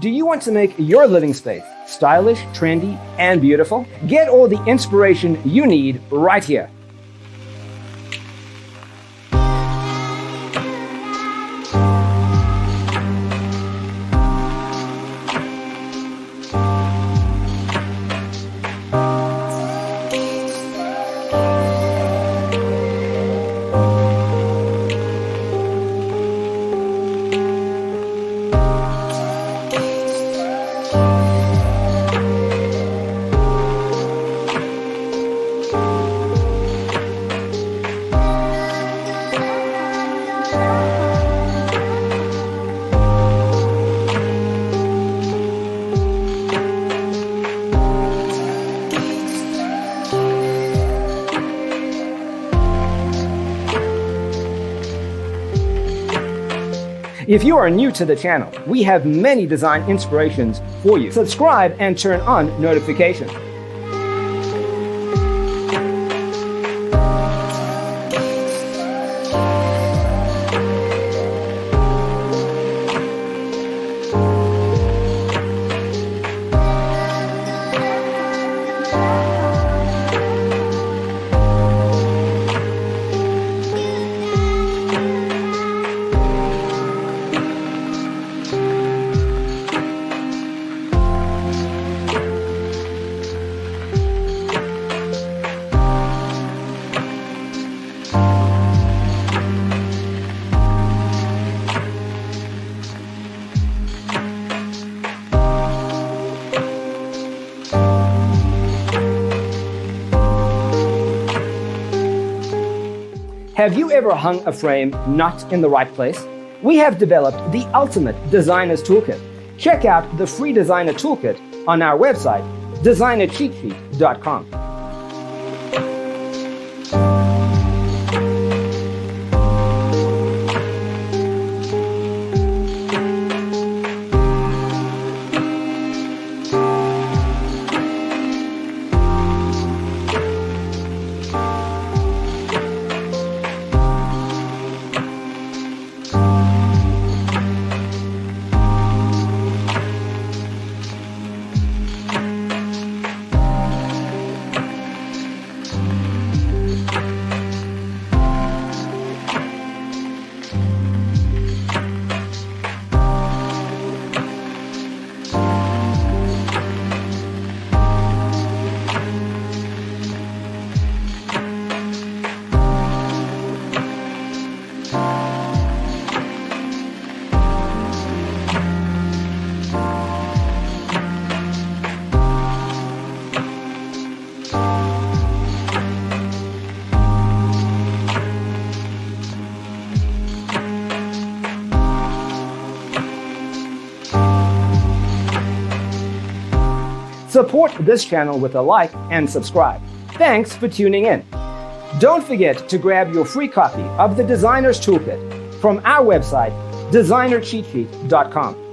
Do you want to make your living space stylish, trendy, and beautiful? Get all the inspiration you need right here. If you are new to the channel, we have many design inspirations for you. Subscribe and turn on notifications. Have you ever hung a frame not in the right place? We have developed the ultimate designer's toolkit. Check out the free designer toolkit on our website, designercheatsheet.com. Support this channel with a like and subscribe. Thanks for tuning in. Don't forget to grab your free copy of the Designer's Toolkit from our website, designercheatsheet.com.